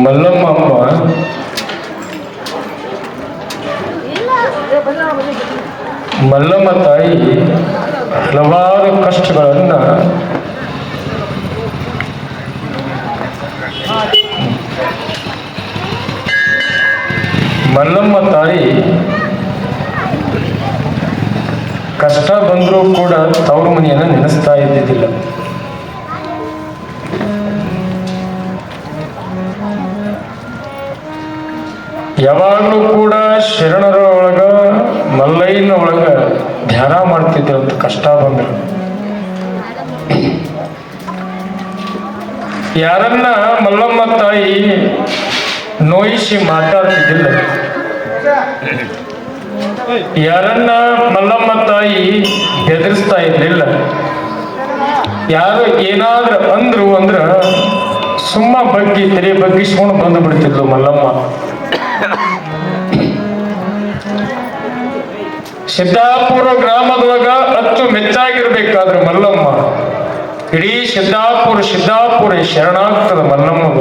ಮಲ್ಲಮ್ಮ ಅಮ್ಮ ಮಲ್ಲಮ್ಮ ತಾಯಿ ಹಲವಾರು ಕಷ್ಟಗಳನ್ನ ಮಲ್ಲಮ್ಮ ತಾಯಿ ಕಷ್ಟ ಬಂದರೂ ಕೂಡ ತವರು ಮನೆಯನ್ನು ನೆನೆಸ್ತಾ ಇದ್ದಿದ್ದಿಲ್ಲ. ಯಾವಾಗಲೂ ಕೂಡ ಶರಣರ ಒಳಗ ಮಲ್ಲಯ್ಯನ ಒಳಗ ಧ್ಯಾನ ಮಾಡ್ತಿದ್ರಂತ ಕಷ್ಟ ಬಂದ್ರು. ಯಾರನ್ನ ಮಲ್ಲಮ್ಮ ತಾಯಿ ನೋಯಿಸಿ ಮಾತಾಡ್ತಿದ್ದಿಲ್ಲ, ಯಾರನ್ನ ಮಲ್ಲಮ್ಮ ತಾಯಿ ಬೆದರಿಸ್ತಾ ಇರ್ಲಿಲ್ಲ. ಯಾರು ಏನಾದ್ರೂ ಅಂದ್ರು ಅಂದ್ರ ಸುಮ್ಮ ತೆರೆ ಬಗ್ಗಿಸ್ಕೊಂಡು ಬಂದು ಬಿಡ್ತಿದ್ಲು ಮಲ್ಲಮ್ಮ. ಸಿದ್ದಾಪುರ ಗ್ರಾಮದೊಳಗ ಅಚ್ಚು ಮೆಚ್ಚಾಗಿರ್ಬೇಕಾದ್ರೆ ಮಲ್ಲಮ್ಮ ಇಡೀ ಸಿದ್ದಾಪುರ ಶರಣಾಗ್ತದ ಮಲ್ಲಮ್ಮಗ.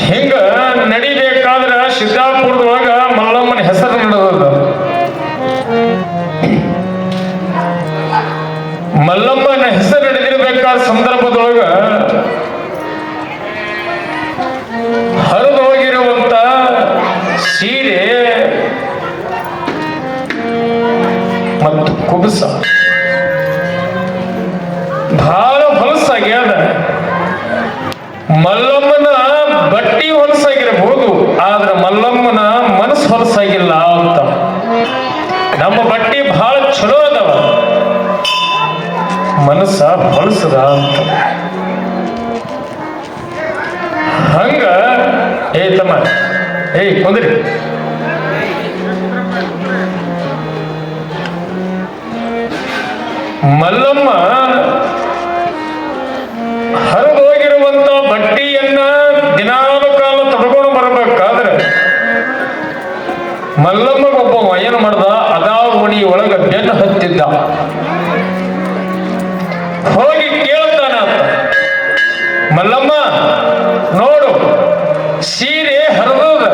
ಹಿಂಗ ನಡಿಬೇಕಾದ್ರ ಸಿದ್ದಾಪುರದೊಳಗ ಮಲ್ಲಮ್ಮನ ಹೆಸರು ನಡೆದ. ಮಲ್ಲಮ್ಮನ ಹೆಸರು ನಡೆದಿರ್ಬೇಕಾದ ಸಂದರ್ಭದೊಳಗ ಹರಿದು ಹೋಗಿರುವಂತ ಸೀರೆ ಮತ್ತು ಕುಬಸ ಬಹಳ ಹೊಲಸಾಗ್ಯಾದ. ಮಲ್ಲಮ್ಮನ ಬಟ್ಟಿ ಹೊಲಸಾಗಿರಬಹುದು, ಆದ್ರೆ ಮಲ್ಲಮ್ಮನ ಮನಸ್ಸು ಹೊಲಸಾಗಿಲ್ಲ ಅಂತ. ನಮ್ಮ ಬಟ್ಟಿ ಬಹಳ ಚಲೋ ಅದಾವ, ಮನಸ್ಸ ಹೊಲಸದ ಅಂತ. ಹಂಗ ತಮ್ಮ ಕುಂದ್ರಿ. ಮಲ್ಲಮ್ಮ ಹರಿದು ಹೋಗಿರುವಂತ ಬಟ್ಟಿಯನ್ನ ದಿನಾಲು ಕಾಲ ತಡ್ಕೊಂಡು ಬರಬೇಕಾದ್ರೆ ಮಲ್ಲಮ್ಮಗೊಬ್ಬ ಏನು ಮಾಡ್ದ, ಅದಾವಣಿ ಒಳಗ ಬೆನ್ನು ಹತ್ತಿದ್ದ. ಹೋಗಿ ಕೇಳ್ತಾನ, ಮಲ್ಲಮ್ಮ ನೋಡು ಸೀರೆ ಹರಿದದ,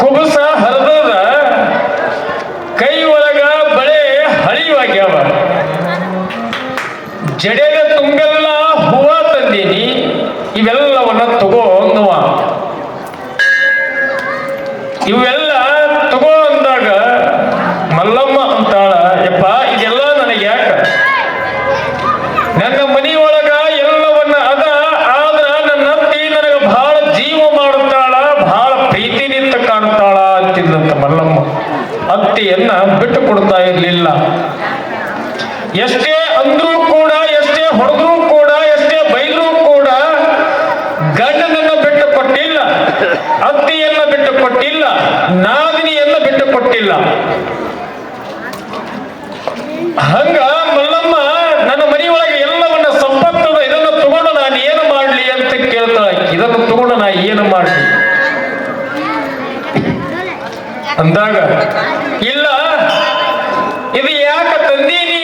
ಕುಬಸ ಹರಿದದ, ಕೈ ಒಳಗ ಬಳೆ ಹಳಿವಾಗ್ಯಾವ, ಜಡೆಗ ತುಂಬೆಲ್ಲ ಹೂವ ತಂದೀನಿ, ಇವೆಲ್ಲವನ್ನ ತಗೋ ಅನ್ನುವ. ಇವೆಲ್ಲ ತಗೋ ಅಂದಾಗ ಮಲ್ಲಮ್ಮ ಅಂತಾಳ, ಯಪ್ಪ ಇದೆಲ್ಲ ನನಗೆ ಯಾಕ? ನನ್ನ ಮನೆಯೊಳಗ ಎಲ್ಲವನ್ನ ಅದ, ಆದ್ರ ನನ್ನ ಅತ್ತಿ ನನಗ ಬಹಳ ಜೀವ ಮಾಡುತ್ತಾಳ, ಬಹಳ ಪ್ರೀತಿನಿಂದ ಕಾಣ್ತಾಳ ಅಂತಿದ್ದಂತ ಮಲ್ಲಮ್ಮ. ಅತ್ತಿಯನ್ನ ಬಿಟ್ಟು ಕೊಡ್ತಾ ಇರ್ಲಿಲ್ಲ. ಎಷ್ಟೇ ಅಂದ್ರೂ ಕೂಡ, ಎಷ್ಟೇ ಹೊಡೆದ್ರೂ ಕೂಡ, ಎಷ್ಟೇ ಬೈದ್ರೂ ಕೂಡ ಗಂಡನನ್ನ ಬಿಟ್ಟು ಕೊಟ್ಟಿಲ್ಲ, ಅತ್ತಿಯನ್ನ ಬಿಟ್ಟು ಕೊಟ್ಟಿಲ್ಲ, ನಾದಿನಿಯನ್ನ ಬಿಟ್ಟು ಕೊಟ್ಟಿಲ್ಲ. ಹಂಗ ಮಲ್ಲಮ್ಮ ನನ್ನ ಮನೆಯೊಳಗೆ ಎಲ್ಲವನ್ನ ಸಂಪತ್ತದ ಇದನ್ನು ತಗೊಂಡು ನಾನು ಏನು ಮಾಡ್ಲಿ ಅಂತ ಕೇಳ್ತಾಳೆ. ಇದನ್ನು ತಗೊಂಡು ನಾ ಏನು ಮಾಡ್ಲಿ ಅಂದಾಗ, ಇಲ್ಲ ಇದು ಯಾಕೆ ತಂದೀನಿ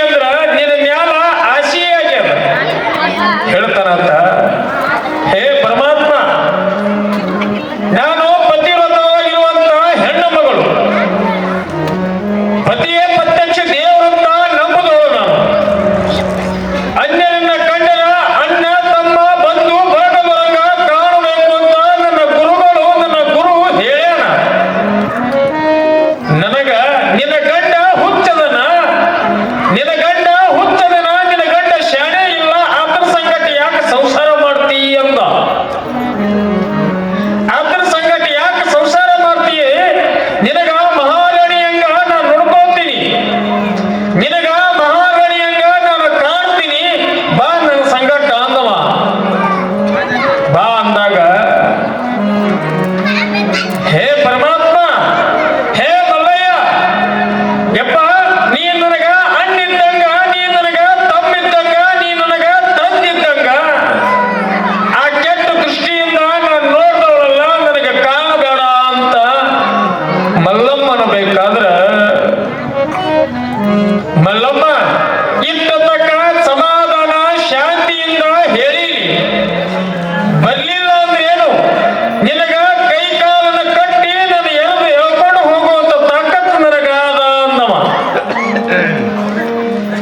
ಅಂದ್ರ ನಿನ್ನ ಮ್ಯಾಲ ಆಸೆ ಆಗ್ಯದ ಹೇಳ್ತಾನಂತ. ಹೇ ಪರಮಾತ್ಮ, ನಾನು ಪತಿವ್ರತವಾಗಿರುವಂತ ಹೆಣ್ಣು ಮಗಳು, ಪತಿಯೇ ಪ್ರತ್ಯಕ್ಷ ದೇವರಂತ ನಂಬುದವಳು ನಾನು. ಅನ್ಯರನ್ನ ಕಂಡರ ಅಣ್ಣ ತಮ್ಮ ಬಂಧು ಬಳಗದೊಳಗ ಕಾಣಬೇಕು ಅಂತ ನನ್ನ ಗುರು ಹೇಳ್ಯಾನ. ನನಗ ನಿನ್ನ ಗಂಡ ಹುಚ್ಚದನ, ನಿನ್ನ ಗಂಡ ಶಾಣೆ ಇಲ್ಲ, ಆತನ ಸಂಗತಿ ಯಾಕೆ ಸಂಸಾರ ಮಾಡ್ತಿ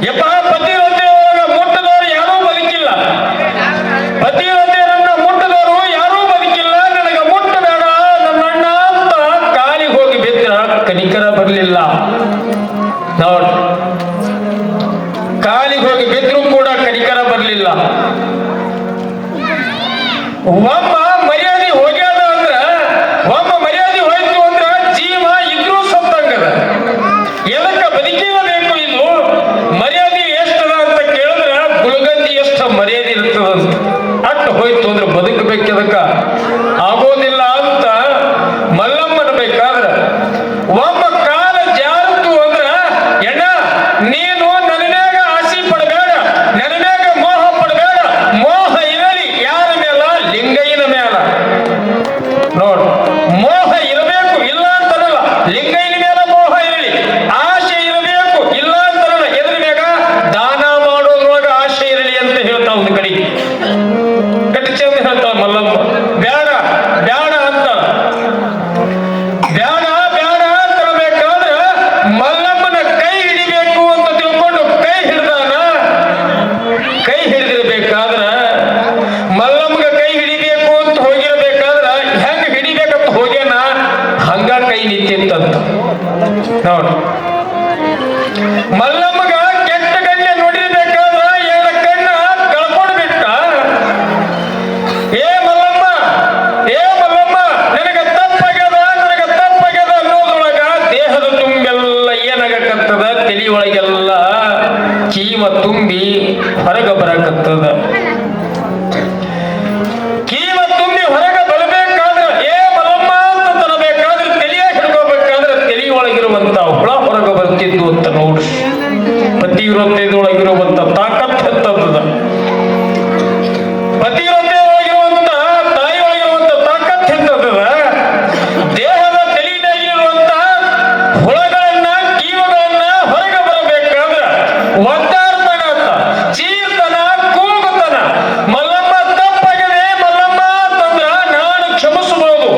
ಯಪ್ಪ ಪತಿವ್ರತೆ ಒಳಗ ಮುಟ್ಟದವರು ಯಾರೂ ಬದುಕಿಲ್ಲ, ಪತಿವ್ರತೆಯರನ್ನ ಮುಟ್ಟದವರು ಯಾರೂ ಬದುಕಿಲ್ಲ, ನನಗ ಮುಟ್ಟಬೇಡ ನನ್ನಣ್ಣ ಅಂತ ಕಾಲಿಗೆ ಹೋಗಿ ಬಿದ್ರ ಕನಿಕರ ಬರಲಿಲ್ಲ. ನೋಡ್, ಕಾಲಿಗೆ ಹೋಗಿ ಬಿದ್ರು ಕೂಡ ಕನಿಕರ ಬರಲಿಲ್ಲ. ಒಬ್ಬ ಮರ್ಯಾದೆ ಹೋಗ್ಯಾದ ಅಂದ್ರ, ಒಬ್ಬ ಮರ್ಯಾದೆ ಹೋಯ್ತು ಅಂದ್ರ ಜೀವ ಇದ್ರೂ ಸತ್ತಂಗದ. ಎದಕ್ಕ ಬದುಕಿರಬೇಕು? ಇದು ಮರ್ಯಾದೆ ಎಷ್ಟದ ಅಂತ ಕೇಳಿದ್ರ ಗುಳಗಂದಿ ಎಷ್ಟು ಮರ್ಯಾದೆ ಇರ್ತದಂತ. ಅಟ್ಟು ಹೋಯ್ತು ಅಂದ್ರೆ ಬದುಕಬೇಕದಕ್ಕ ಆಗೋದಿಲ್ಲ ಅಂತ ಮಲ್ಲಮ್ಮನ ಬೇಕಾದ್ರ ಒಬ್ಬ ಕಾಲ ಜಾರತು ಅಂದ್ರ, ಎಣ್ಣ ನೀನು ನನ್ನ ಮ್ಯಾಗ ಆಸೆ ಪಡಬೇಡ, ನನ್ನ ಮ್ಯಾಗ ಮೋಹ ಪಡಬೇಡ, ಮೋಹ ಇರಲಿ ಯಾರ ಮೇಲ? ಲಿಂಗಯ್ಯನ ಮೇಲ. ನೋಡ್, ಮೋಹ ಇರಬೇಕು, ಇಲ್ಲ ಅಂತನಲ್ಲ. ಲಿಂಗಯ್ಯನ ಮೇಲ ಮೋಹ ಇರಲಿ, ಆಸೆ ಇರಬೇಕು, ಇಲ್ಲ ಅಂತನಲ್ಲ. ಎದ್ರ ಮ್ಯಾಗ? ದಾನ ಮಾಡೋದ್ರೊಳಗ ಆಸೆ ಇರಲಿ ಅಂತ ಹೇಳ್ತಾವ. ಒಂದು ಕಡೆಗೆ ಕಟ್ಟಿ ಚಂದ ಹೇಳ್ತಾವ ಮಲ್ಲಮ್ಮ. ಬೇಡ ಬೇಡ ಅಂತ, ಬೇಡ ಬೇಡ ಅಂತಬೇಕಾದ್ರೆ ಮಲ್ಲಮ್ಮನ ಕೈ ಹಿಡಿಬೇಕು ಅಂತ ತಿಳ್ಕೊಂಡು ಕೈ ಹಿಡ್ದಾನ. ಕೈ ಹಿಡಿದಿರ್ಬೇಕಾದ್ರ ಮಲ್ಲಮ್ಮಗ ಕೈ ಹಿಡಿಬೇಕು ಅಂತ ಹೋಗಿರ್ಬೇಕಾದ್ರ ಹೆಂಗ ಹಿಡಿಬೇಕಂತ ಹೋಗ್ಯಾನ, ಹಂಗ ಕೈ ನಿಂತಿತ್ತಂತ. ನೋಡ್ರಿ, ಮಲ್ಲಮ್ಮಗ ಕೆಟ್ಟ ಗಣ್ಯ ನೋಡಿರ್ಬೇಕಾದ್ರ ಎರಡು ಕಣ್ಣ ಕಳ್ಕೊಂಡು ಬಿಟ್ಟ. ಏ ಮಲ್ಲಮ್ಮ, ಏ ಮಲ್ಲಮ್ಮ, ನನಗ ತಪ್ಪಾಗ್ಯದ, ನನಗ ತಪ್ಪಾಗ್ಯದ ಅನ್ನೋದ್ರೊಳಗ ದೇಹದ ತುಂಬೆಲ್ಲ ಏನಾಗಕತ್ತದ, ತಲಿ ಒಳಗೆಲ್ಲ ಕೀವ ತುಂಬಿ ಹೊರಗ ಬರಕತ್ತದ. ಕೀವ ತುಂಬಿ ಹೊರಗ ಬರಬೇಕಾದ್ರೆ, ಏ ಮಲ್ಲಮ್ಮ ಅಂತ ತರಬೇಕಾದ್ರೆ, ತಲಿಯಾಗ ಹಿಡ್ಕೋಬೇಕಾದ್ರೆ ತಲಿ ಒಳಗಿರುವಂತ ಹುಳ ಹೊರಗ ಬರ್ತಿದ್ದು ಅಂತ ನೋಡ್ರಿ. ಪತಿವ್ರತೆಯೊಳಗಿರುವಂತ ತಾಕತ್ ಎತ್ತದ. ಪತಿವ್ರತೆ ಒಳಗಿರುವಂತ ತಾಯಿ ಒಳಗಿರುವಂತ ತಾಕತ್ ಎತ್ತದ. ದೇಹದ ತಲಿನಾಗಿರುವಂತ ಹುಳಗಳನ್ನ ಕೀವುಗಳನ್ನ ಹೊರಗ ಬರಬೇಕಾದ್ರೆ ಒದ್ದಾಡ್ತಾನ ಅಂತ, ಚೀರ್ತನ, ಕೂಗುತ್ತಾನ. ಮಲ್ಲಮ್ಮ ತಪ್ಪಾಗಿದೆ ಮಲ್ಲಮ್ಮ ಅಂತಂದ್ರ ನಾನು ಕ್ಷಮಿಸಬಹುದು,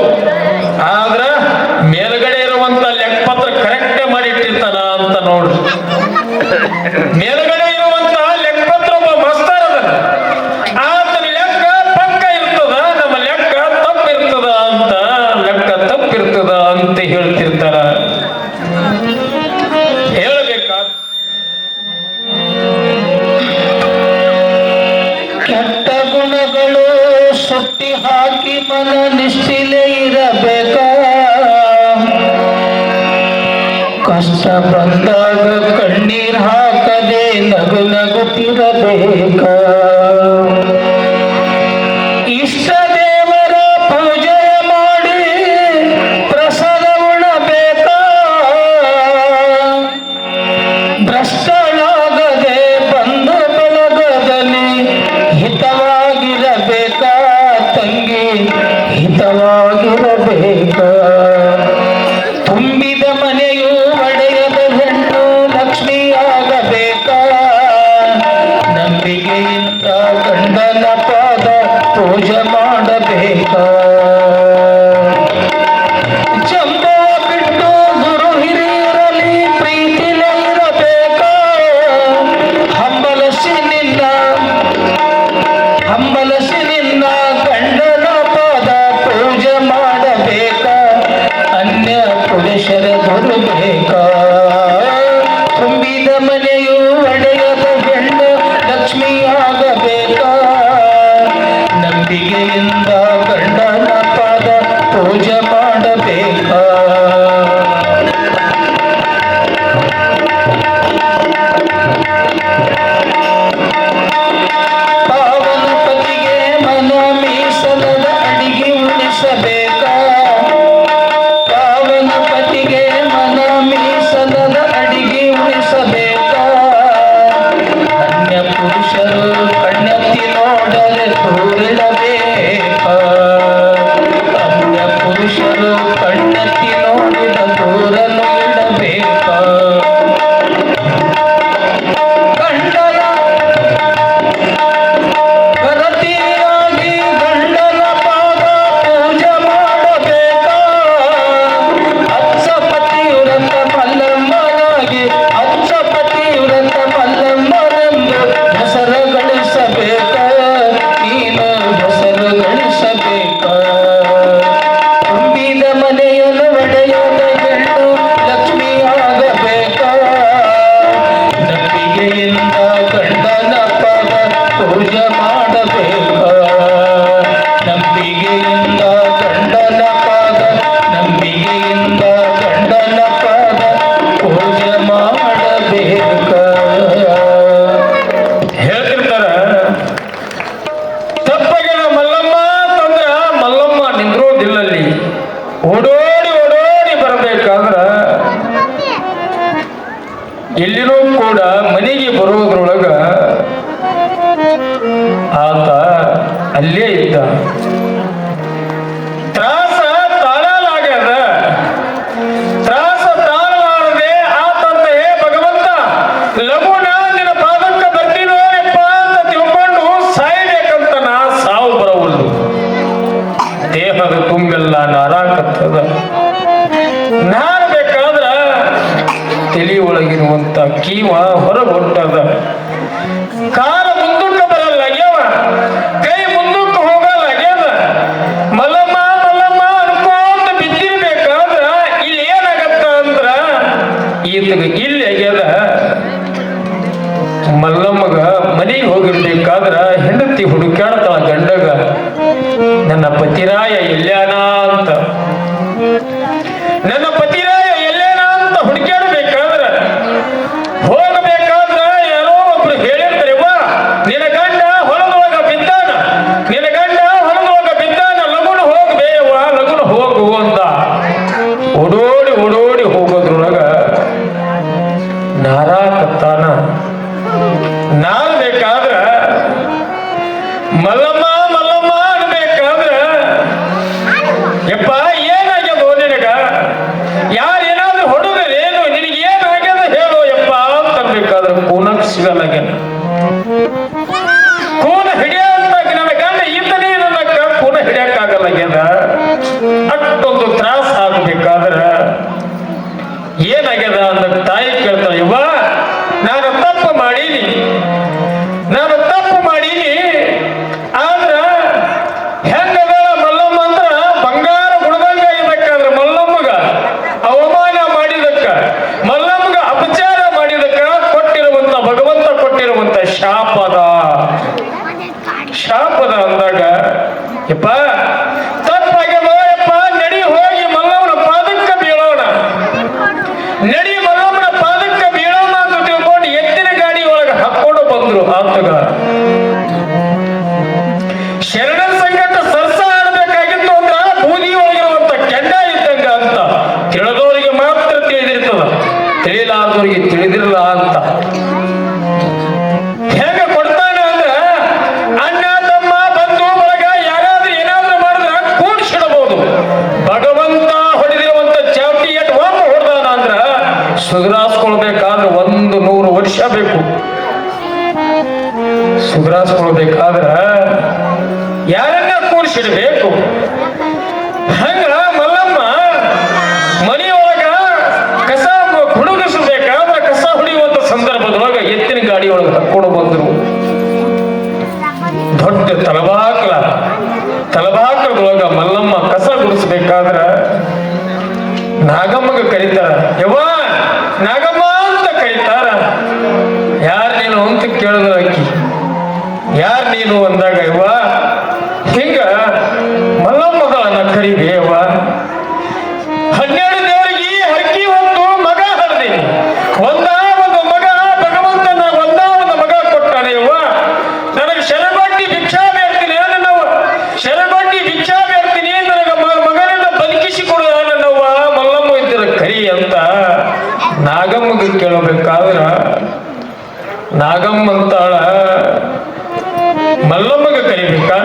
ಆದ್ರ ಮೇಲ್ಗಡೆ ಇರುವಂತ ಲೆಕ್ಕಪತ್ರ ಕರೆಕ್ಟೇ ಮಾಡಿಟ್ಟಿರ್ತಾನ ಅಂತ ನೋಡ್ರಿ. ಮೇಲ್ಗಡೆ ಇರುವಂತ ಲೆಕ್ಕಪತ್ರ ಒಬ್ಬ ಮಸ್ತಾರ ಅದನ, ಆತನ ಲೆಕ್ಕ ಪಕ್ಕ ಇರ್ತದ, ನಮ್ಮ ಲೆಕ್ಕ ತಪ್ಪಿರ್ತದ ಅಂತ, ಲೆಕ್ಕ ತಪ್ಪಿರ್ತದ ಅಂತ ಹೇಳ್ತಿರ್ತಾರ. ಹೇಳಬೇಕಾ? ಕೆಟ್ಟ ಗುಣಗಳು ಸುಟ್ಟಿ ಹಾಕಿ ಮನ ನಿಶ್ಚಿಲೆ ಇರಬೇಕ. ಕಷ್ಟ ಬಂದಾಗ ಕಣ್ಣೀರ್ ಹಾಕದೆ ನಗು ನಗುತ್ತಿರಬೇಕ. ಇಷ್ಟ ದೇವರ ಪೂಜೆ ಮಾಡಿ ಪ್ರಸಾದ ಉಣಬೇಕ. ಭ್ರಷ್ಟಳಾಗದೆ ಬಂಧು ಬಳಗದಲ್ಲಿ ಹಿತವಾಗಿರಬೇಕ. ತಂಗಿ ಹಿತವಾಗಿರಬೇಕ. ತುಂಬಿದ ಮನೆಯು ಒಡೆಯದ ಹೆಣ್ಣು ಲಕ್ಷ್ಮಿ ನಂಬಿಕೆಯಿಂದ ಗಂಡನ ಪದ ಪೂಜೆ ಮಾಡಬೇಕ ನಂಬಿಕೆಯಿಂದ ಗಂಡನ ಪದ ನಂಬಿಕೆಯಿಂದ ಗಂಡನ ಪದ ಪೂಜೆ ಮಾಡಬೇಕ ಹೇಳ್ತಿರ್ತಾರ ತಪ್ಪಗಿನ ಮಲ್ಲಮ್ಮ ಅಂತಂದ್ರ ಮಲ್ಲಮ್ಮ ನಿಂದ್ರೋದಿಲ್ಲಲ್ಲಿ ಓಡೋಡಿ ಓಡೋಡಿ ಬರಬೇಕಾದ್ರ ಎಲ್ಲಿನೂ ಕೂಡ ಮನೆಗೆ ಬರೋದ್ರೊಳಗ ಆತ ಅಲ್ಲೇ ಇದ್ದ ತ್ರಾಸ ತಾಳಲಾಗ್ಯದ ತ್ರಾಸ ತಾಳಲಾರದೆ ಆತಂತ ಹೇ ಭಗವಂತ ಲಘುನ ನಿನ್ನ ಪಾದಕ್ಕೆ ಬರ್ತೀನೋ ಯಪ್ಪ ಅಂತ ತಿಳ್ಕೊಂಡು ಸಾಯ್ಬೇಕಂತ ನಾ ಸಾವು ಬರವಲ್ದು ದೇಹದ ತುಂಬೆಲ್ಲ ನಾರಾಕತ್ತದ ನಾನು ಬೇಕಾದ್ರ ತಲೆ ಒಳಗಿರುವಂತ ಕೀವ ಹೊರಗೆ ಹೊಂಟದ ಕಾಲ ಮುಂದಕ್ಕೆ ಬರಲ್ಲಾಗ್ಯವ ಕೈ ಮುಂದಕ್ಕೆ ಹೋಗಲ್ಲಾಗ್ಯದ ಮಲ್ಲಮ್ಮ ಮಲ್ಲಮ್ಮ ಅನ್ಕೊಂತ ಬಿದ್ದಿರ್ಬೇಕಾದ್ರ ಇಲ್ಲಿ ಏನಾಗತ್ತ ಅಂದ್ರ ಈತಗ ಇಲ್ಲಿ ಆಗ್ಯದ ಮಲ್ಲಮ್ಮಗ ಮನೆಗೆ ಹೋಗಿರ್ಬೇಕಾದ್ರ ಹೆಂಡತಿ ಹುಡುಕಾಡ್ತಾಳ ಗಂಡಗ ನನ್ನ ಪತಿರಾಯ ಎಲ್ಲಾನ ಅಂತ ನನ್ನ ಪತಿರಾಯ ಎಲ್ಲೇನ ಅಂತ ಹುಡುಕಾಡ್ಬೇಕಾದ್ರ ಹೋಗಬೇಕಾದ್ರ ಯಾರೋ ಒಬ್ರು ಹೇಳಿರ್ತಾರೆವ್ವ ನಿನ್ನ ಗಂಡ ಹೊಲದೊಳಗ ಬಿದ್ದಾನ ನಿನ್ನ ಗಂಡ ಹೊಲದೊಳಗ ಬಿದ್ದಾನ ಲಗುನ ಹೋಗ್ಬೇಯವ್ವ ಲಗುನ ಹೋಗು ಅಂತ ಓಡೋಡಿ ಓಡೋಡಿ ಹೋಗೋದ್ರೊಳಗ ನಾರಾಕತ್ತಾನ ನಾನು ಬೇಕಾದ್ರ ಮಲ್ಲಮ್ಮ ಮಲ್ಲಮ್ಮ ಅನ್ಬೇಕಾದ್ರ ಯಪ್ಪ ಏನಾಗ್ಯದೋ ನಿನಗ ಯಾರೇನಾದ್ರೂ ಹೊಡೆದ್ರೇನು ನಿನಗೆ ಏನಾಗ್ಯದ ಹೇಳು ಯಪ್ಪ ಅಂತ ಅನ್ಬೇಕಾದ್ರೆ ಕೂನಕ್ ಸಿಗಲ್ಲಾಗ್ಯಾನ ಕೂನ ಹಿಡಿಯಂತ ನನ್ನ ಗಂಡ ಇದ್ದನೇ ನನಗ ಕೂನ ಹಿಡಿಯಕ್ಕಾಗಲ್ಲಾಗ್ಯದ ಅಷ್ಟೊಂದು ತ್ರಾಸ ಆಗ್ಬೇಕಾದ್ರ ಏನಾಗ್ಯದ ಅಂದ ತಾಯಿ ಕೇಳ್ತಾಳೆ ಯವ್ವ ನಾನು ತಪ್ಪು ಮಾಡೀನಿ ನಾನು ತಪ್ಪು ಮಾಡೀನಿ ಆದ್ರ ಹೆಂಗದ ಮಲ್ಲಮ್ಮ ಅಂದ್ರ ಬಂಗಾರ ಗುಣದಂಗ ಇರ್ಬೇಕಾದ್ರ ಮಲ್ಲಮ್ಮಗ ಅವಮಾನ ಮಾಡಿದಕ್ಕ ಮಲ್ಲಮ್ಮಗ ಅಪಚಾರ ಮಾಡಿದಕ್ಕ ಕೊಟ್ಟಿರುವಂತ ಭಗವಂತ ಕೊಟ್ಟಿರುವಂತ ಶಾಪದ ಅಂದಾಗ ಯಪ್ಪ ತಪ್ಪಾಗ್ಯದೋ ಯಪ್ಪ ನಡಿ ಹೋಗಿ ಮಲ್ಲಮ್ಮನ ಪಾದಕ್ಕೆ ಬೀಳೋಣ ನಡಿ ಮಲ್ಲಮ್ಮನ ಪಾದಕ್ಕೆ ಬೀಳೋಣ ಅಂತ ತಿಳ್ಕೊಂಡು ಎತ್ತಿನ ಗಾಡಿ ಒಳಗೆ ಹಾಕೊಂಡು ಬಂದ್ರು ಆತಗ ಶರಣ ಸಂಕಟ ಸರ್ಸ ಆಡಬೇಕಾಗಿತ್ತು ಅಂದ್ರ ಬೂದಿ ಒಳಗಿರುವಂತ ಕೆಂಡ ಇದ್ದಂಗ ಅಂತ ತಿಳಿದವರಿಗೆ ಮಾತ್ರ ತಿಳಿದಿರ್ತದ ತಿಳಿಲಾರ್ದವ್ರಿಗೆ ತಿಳಿದಿರಲ್ಲ ಅಂತ ಹೇಗ ಕೊಡ್ತಾನ ಅಂದ್ರ ಅಣ್ಣ ತಮ್ಮ ಬಂಧು ಬಳಗ ಯಾರಾದ್ರೂ ಏನಾದ್ರೂ ಮಾಡಿದ್ರ ಕೂಡಿಸಿಡಬಹುದು ಭಗವಂತ ಹೊಡೆದಿರುವಂತ ಚಾವಟಿ ಎಟ್ ಒಮ್ಮೆ ಹೊಡೆದಾನ ಅಂದ್ರ ಸುಧಾರಿಸ್ಕೊಳ್ಬೇಕಾದ್ರೆ 100 ವರ್ಷ ಬೇಕು ಸುಧಾರಿಸ್ಕೊಳ್ಬೇಕಾದ್ರ ಯಾರನ್ನ ಕೂಡಿಸಿಡ್ಬೇಕು ಹಂಗ ಮಲ್ಲಮ್ಮ ಮನೆಯೊಳಗ ಕಸ ಹುಡುಗಿಸಬೇಕಾದ್ರ ಕಸ ಹುಡಿಯುವಂತ ಸಂದರ್ಭದೊಳಗ ಎತ್ತಿನ ಗಾಡಿ ಒಳಗೆ ಹಾಕೊಂಡು ಬಂದ್ರು ದೊಡ್ಡ ತಲಬಾಕದೊಳಗ ಮಲ್ಲಮ್ಮ ಕಸ ಗುಡಿಸ್ಬೇಕಾದ್ರ ನಾಗಮ್ಮಗ ಕರೀತಾರ ಯವ್ವ ನಾಗಮ್ಮ ಅಂತ ಕರೀತಾರ ಯಾರ್ ನೀನು ಅಂತ ಕೇಳಿದ್ರ ಅಕ್ಕಿ ಯಾರ್ ನೀನು ಅಂದಾಗ ಯವ್ವ ಹಿಂಗ ಮಲ್ಲಮ್ಮಗಳನ್ನ ಕರಿಬೇವ 12 ದೇವರಿಗೆ ಹರಕಿ ಒಂದು ಮಗ ಹರಿದೀನಿ ಒಂದು ಮಗ ಭಗವಂತನ ಒಂದು ಮಗ ಕೊಟ್ಟಾನೆ ಯವ್ವ ನನಗೆ ಶರಬಟ್ಟಿ ಭಿಕ್ಷಾ ಬೇಡ್ತೀನಿ ನಾವು ಶರಬಟ್ಟಿ ಭಿಕ್ಷಾ ಬೇಡ್ತೀನಿ ನನಗೆ ಮಗನನ್ನ ಬದುಕಿಸಿಕೊಡು ನನ್ನವ್ವ ಮಲ್ಲಮ್ಮ ಇದ್ದಿರ ಕರಿ ಅಂತ ನಾಗಮ್ಮಗೆ ಕೇಳಬೇಕಾದ್ರ ನಾಗಮ್ಮ ಅಂತಾಳ ಮಲ್ಲಮ್ಮಗ ಕರಿಬೇಕಾ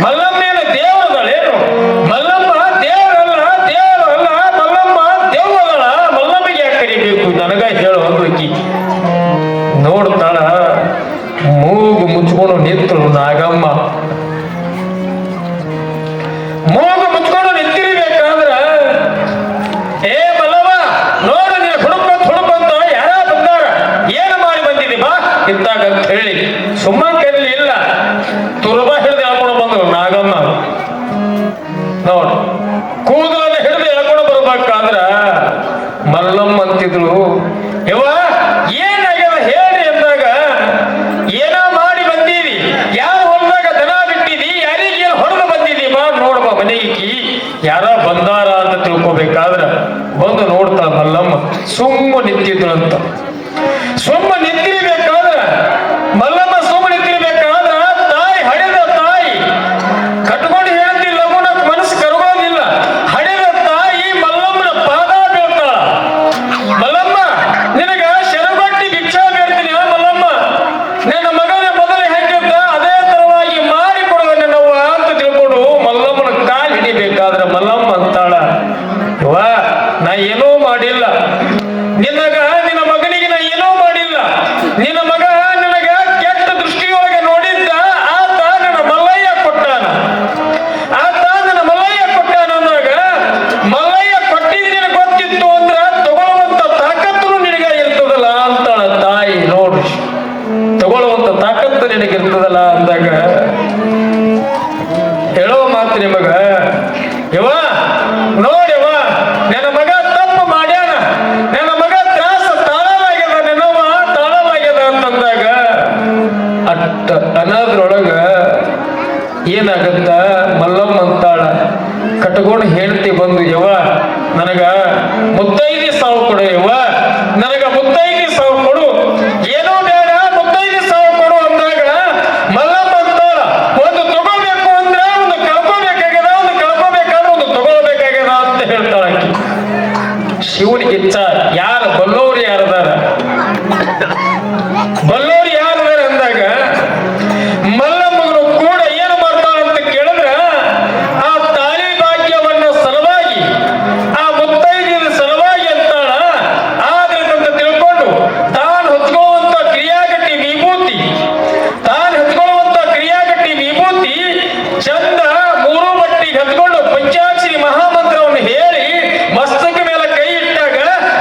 ಮಲ್ಲಮ್ಮೇನ ದೇವರದಳೇನು ಮಲ್ಲಮ್ಮ ದೇವರಲ್ಲ ಮಲ್ಲಮ್ಮ ದೇವರದಳ ಮಲ್ಲಮ್ಮಗೆ ಯಾಕೆ ಕರಿಬೇಕು ನನಗ ಹೇಳು ಅಂದ್ರಕಿ ನೋಡ್ತಾಳ ಮೂಗು ಮುಚ್ಕೊಂಡು ನಿಂತಳು ನಾಗಮ್ಮ ಮೂಗು ಮುಚ್ಕೊಂಡು ನಿಂತಿರ್ಬೇಕಾದ್ರ ಏ ಮಲ್ಲವ್ವ ನೋಡು ನೀನು ಹುಡುಕಂತ ಯಾರ ಬಂದಾರ ಏನು ಮಾಡಿ ಬಂದಿದ್ದಿ ಬಾ ಇದ್ದಾಗ ಅಂತ ಹೇಳಿ ಸುಮ್ಮ ಕರೀಲಿ ಇಲ್ಲ ತುರ್ಬ ಹಿಡಿದು ಹೇಳ್ಕೊಂಡು ಬಂದ್ರು ನಾಗಮ್ಮ ನೋಡು ಕೂದಲನ್ನ ಹಿಡಿದು ಹೇಳ್ಕೊಂಡು ಬರ್ಬೇಕಾದ್ರ ಮಲ್ಲಮ್ಮ ಅಂತಿದ್ರು ಯವ್ವ ಏನ ನಿನಗಿರ್ತದಲ್ಲ ಅಂದಾಗ ಹೇಳೋ ಮಾತು ನಿಮಗ ಯವ ನೋಡ್ಯವ ನನ್ನ ಮಗ ತಪ್ಪು ಮಾಡ್ಯಾನ, ನನ್ನ ಮಗ ತ್ರಾಸ ತಾಳಲಾಗ್ಯದ, ನಿನ್ನವ ತಾಳಲಾಗ್ಯದ ಅಂತಂದಾಗ ಅಟ್ಟ ಅನ್ನೋದ್ರೊಳಗ ಏನಾಗತ್ತ ಮಲ್ಲಮ್ಮ ಅಂತಾಳ ಕಟ್ಕೊಂಡು ಹೇಳ್ತಿ ಬಂದು ಯವ ನನಗ ಮುತ್ತೈದಿ ಸಾವು ಕೊಡು, ಯವ ನನಗ ಮುತ್ತೈದಿ ಸಾವು ಕೊಡು, ಏನೋ ಬೇಡ ಮುತ್ತೈದಿ ಸಾವು ಕೊಡು ಅಂದಾಗ ಮಲ್ಲಮ್ಮ ಅಂತಾಳ ಒಂದು ತಗೋಬೇಕು ಅಂದ್ರೆ ಒಂದು ಕಳ್ಕೋಬೇಕಾಗ್ಯದ, ಒಂದು ಕಳ್ಕೋಬೇಕಾದ್ರೆ ಒಂದು ತಗೋಬೇಕಾಗ್ಯದ ಅಂತ ಹೇಳ್ತಾಳ ಆಕಿ. ಶಿವನಿಗೆ ಇಚ್ಛ ಯಾರು ಬಲ್ಲೋರು ಯಾರದಾರ, ಬಲ್ಲೋರು ಯಾರದಾರ ಅಂದಾಗ ಮಲ್ಲಮ್ಮನು ಕೂಡ ಏನು ಮಾಡ್ತಾಳ ಅಂತ ಕೇಳಿದ್ರ ಆ ತಾಳಿ ಭಾಗ್ಯವನ್ನ ಸಲುವಾಗಿ ಆ ಮುತ್ತೈದಿನ ಸಲುವಾಗಿ ಅಂತಾಳ. ಆದ್ರೆ ಅಂತ ತಿಳ್ಕೊಂಡು ತಾನು ಹಚ್ಕೊಳ್ಳುವಂತ ಕ್ರಿಯಾಗಟ್ಟಿ ವಿಭೂತಿ, ತಾನು ಹಚ್ಕೊಳ್ಳುವಂತ ಕ್ರಿಯಾಗಟ್ಟಿ ವಿಭೂತಿ ಚಂದ ಮೂರು ಬಟ್ಟಿಗೆ ಹಚ್ಕೊಂಡು ಪಂಚಾಕ್ಷರಿ ಮಹಾಮಂತ್ರವನ್ನು ಹೇಳಿ ಮಸ್ತಕ ಮೇಲೆ ಕೈ ಇಟ್ಟಾಗ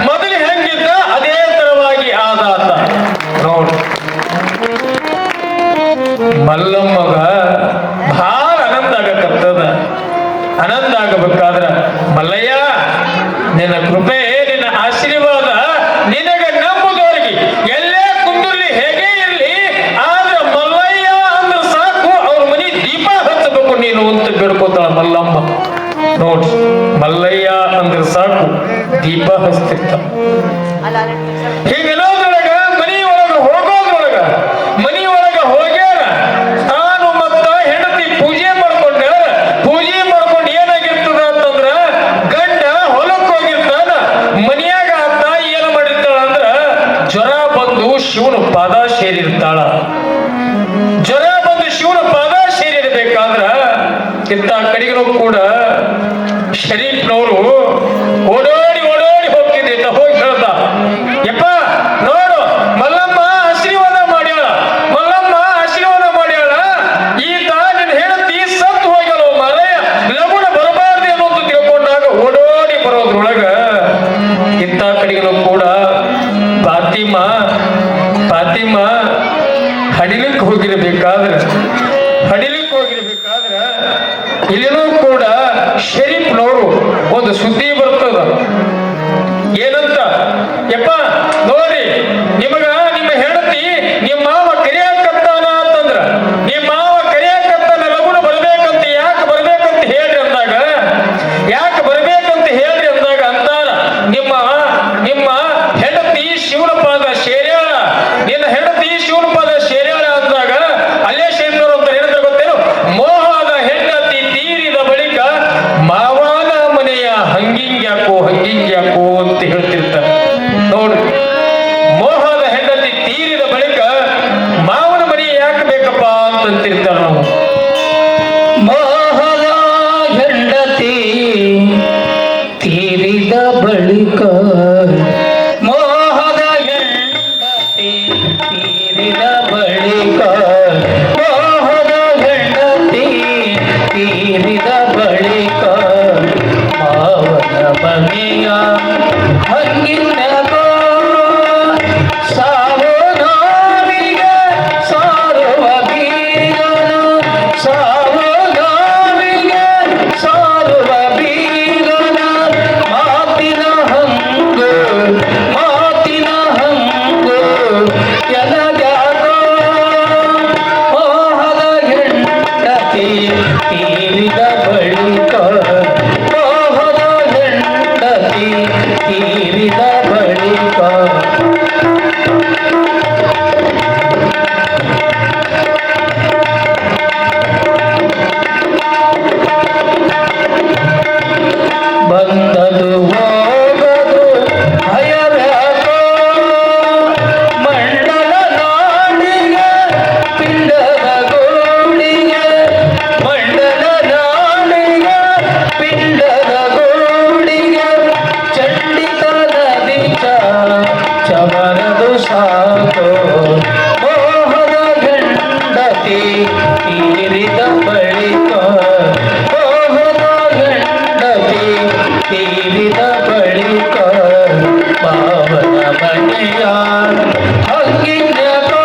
ಮೊದಲು ಹೆಂಗಿದ್ದ ಅದೇ ತರವಾಗಿ ಆದಾತ ನೋಡಿ. ಮಲ್ಲಮ್ಮಗ ಬಹಳ ಆನಂದ ಆಗಕತ್ತದ. ಆನಂದ ಆಗಬೇಕಾದ್ರ ಮಲ್ಲಯ್ಯ ನಿನ್ನ ಕೃಪೆ ನಿನ್ನ ಆಶೀರ್ವಾದ ನಿನಗ ನಂಬುದವರಿಗೆ ಎಲ್ಲೇ ಕುಂದುರ್ಲಿ ಹೇಗೆ ಇರಲಿ, ಆದ್ರೆ ಮಲ್ಲಯ್ಯ ಅಂದ್ರೆ ಸಾಕು ಅವ್ರ ಮನೆ ದೀಪ ಹಚ್ಚಬೇಕು ನೀನು ಅಂತ ಬೇಡ್ಕೋತಾಳ ಮಲ್ಲಮ್ಮ. ನೋಡಿ ಮಲ್ಲಯ್ಯ ಅಂದ್ರೆ ಸಾಕು ದೀಪ ಹಚ್ತಿರ್ತ. ಹೀಗೆಲ್ಲೋದ್ರೊಳಗ ಮನೆಯೊಳಗ ಹೋಗೋದ್ರೊಳಗ ಮನೆಯೊಳಗ ಹೋಗ್ಯಾರ ತಾನು ಮತ್ತ ಹೆಂಡತಿ ಪೂಜೆ ಮಾಡ್ಕೊಂಡ ಪೂಜೆ ಮಾಡ್ಕೊಂಡು ಏನಾಗಿರ್ತದ ಅಂತಂದ್ರ ಗಂಡ ಹೊಲಕ್ಕೆ ಹೋಗಿರ್ತಾನ, ಮನೆಯಾಗ ತಾಯಿ ಏನ್ ಮಾಡಿರ್ತಾಳ ಅಂದ್ರ ಜ್ವರ ಬಂದು ಶಿವನ ಪಾದ ಸೇರಿರ್ತಾಳ. ಜ್ವರ ಬಂದು ಶಿವನ ಪಾದ ಸೇರಿರ್ಬೇಕಾದ್ರ ಇಂತ ಕಡೆಗೂ ಕೂಡ ಶರೀಫ್ನವರು ಓಡೋಡಿ ಓಡೋಡಿ ಹೋಗ್ತಿದ್ದ. ಹೋಗಿ ಹೇಳ್ದ ಯಪ್ಪ ನೋಡು ಮಲ್ಲಮ್ಮ ಆಶೀರ್ವಾದ ಮಾಡ್ಯಾಳ, ಮಲ್ಲಮ್ಮ ಆಶೀರ್ವಾದ ಮಾಡ್ಯಾಳ, ಈತ ನಿನ್ನ ಹೆಂಡತಿ ಸತ್ತು ಹೋಗ್ಯಾಳ ಮಾರಯ್ಯ, ಲಗುಣ ಬರಬಾರ್ದು ಅನ್ನೋದು ತಿಳ್ಕೊಂಡಾಗ ಓಡೋಡಿ ಬರೋದ್ರೊಳಗ ಇಂಥ ಕಡೆಗೂ ಕೂಡ ಫಾತಿಮಾ ಹಡಿಲಿಕ್ಕೆ ಹೋಗಿರ್ಬೇಕಾದ್ರೆ ಇಲ್ಲಿನೂ ಕೂಡ ಶರೀಫ್ನವರು ಒಂದು ಸುದ್ದಿ ಬರ್ತದ. ಏನಂತ ಯಪ್ಪ ನೋಡ್ರಿ ನಿಮಗ ನಿಮ್ಮ ಹೆಂಡತಿ ನಿಮ್ಮ ಮಾವ ಕರಿಯಾಕತ್ತಾನ ಅಂತಂದ್ರ ನಿಮ್ಮ ಮಾವ ಕರಿಯಾಕತ್ತಾನ ಲಗುಣ ಬರ್ಬೇಕಂತ ಯಾಕೆ ಬರ್ಬೇಕಂತ ಹೇಳ್ರಿ ಅಂದಾಗ ಯಾಕೆ ಬರ್ಬೇಕಂತ ಹೇಳ್ರಿ ಅಂದಾಗ ಅಂತಾರ ನಿಮ್ಮ ಹೆಂಡತಿ ಶಿವನ ಪಾದ ಸೇರ್ಯಾಳ, ನಿನ್ನ ಹೆಂಡತಿ ಶಿವನ ಪಾದ ಸೇರ್ಯಾಳ ಅಂದಾಗ ಅಲ್ಲೇ ಶರೀಫ್ನವರು ಅಂತ ಹೇಳಿದ್ರೆ ಗೊತ್ತೇನು, ಮೋಹದ ಹೆಂಡತಿ ತೀರಿದ ಬಳಿಕ ಮಾವನ ಮನೆಯ ಹಂಗಿಂಗ್ಯಾಕೋ ಅಂತ ಹೇಳ್ತಿರ್ತಾರೆ. ನೋಡ್ರಿ ಮೋಹದ ಹೆಂಡತಿ ತೀರಿದ ಬಳಿಕ ಮಾವನ ಮನೆ ಯಾಕೆ ಬೇಕಪ್ಪ ಅಂತಂತಿರ್ತಾರೆ ನಾವು. ಮೋಹದ ಹೆಂಡತಿ ತೀರಿದ ಬಳಿಕ, ಮೋಹದ ಹೆಂಡತಿ ತೀರಿದ ಬಳಿಕ, ಮೋಹದ ಹೆಂಡತಿ ತೀರಿದ ಬಳಿಕ ಮಾವನ ಮನೆಯ ಹಂಗಿನಗೋ ಸಾವು ನಾವಿಗೆ ಸಾರುವ ಬೀರನ, ಸಾವು ನಾವಿಗೆ ಸಾರುವ ಬೀರನ ಮಾತಿನ ಹಂಗು ಎನಗ್ಯಾಗೋ ಮೋಹದ ಹೆಂಡತಿ ತೀರಿದ ಬಳಿಕ, ಮೋಹದ ಹೆಂಡತಿ ತೀರಿದ ಬಳಿಕ ಬಂದದು ಹೋಗದು ಭಯವ್ಯಾಕೋ ಮಂಡಲ ನಾಡಿಗೆ ಪಿಂಡದ ಗೋಳಿಗೆ, ಮಂಡಲ ನಾಡಿಗೆ ಪಿಂಡದ ಗೋಳಿಗೆ ಚಂಡಿತ ನದಿ ಚಮರದು ಸಾಕು ಮೋಹದ ಹೆಂಡತಿ ತೀರಿದ ಬಳಿಕ, ಮೋಹದ ಹೆಂಡತಿ ತೀರಿದ ಬಳಿಕ ಮಾವನ ಮನೆಯ ಹಂಗಿನ್ಯಾಕೋ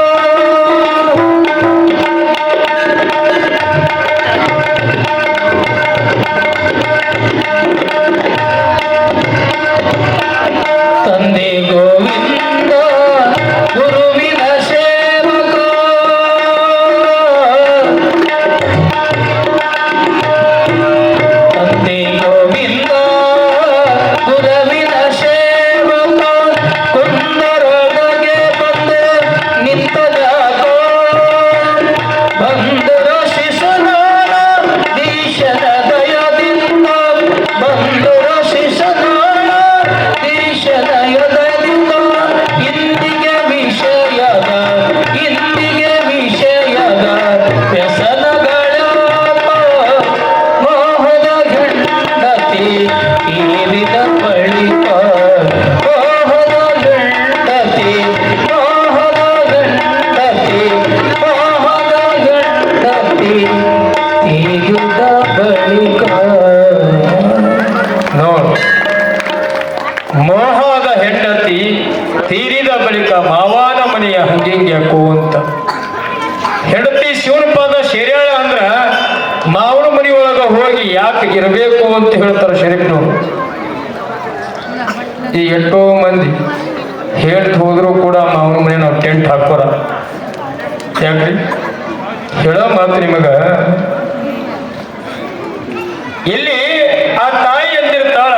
ಹಂಗಿಂಗ್ ಯಾಕೋ ಅಂತ. ಹೆಂಡತಿ ಶಿವನ ಪಾದ ಸೇರ್ಯಾಳ ಅಂದ್ರ ಮಾವನ ಮನಿ ಒಳಗ ಹೋಗಿ ಯಾಕೆ ಇರಬೇಕು ಅಂತ ಹೇಳ್ತಾರ ಶರೀಫ್ನವ್ರು. ಈ ಎಷ್ಟೋ ಮಂದಿ ಹೇಳ್ತ ಹೋದ್ರು ಕೂಡ ಮಾವನ ಮನೆ ನಾವು ಟೆಂಟ್ ಹಾಕೋರ. ಯಾಕ್ರಿ ಹೇಳೋ ಮಾತು ನಿಮಗ, ಇಲ್ಲಿ ಆ ತಾಯಿ ಅಂದಿರ್ತಾಳ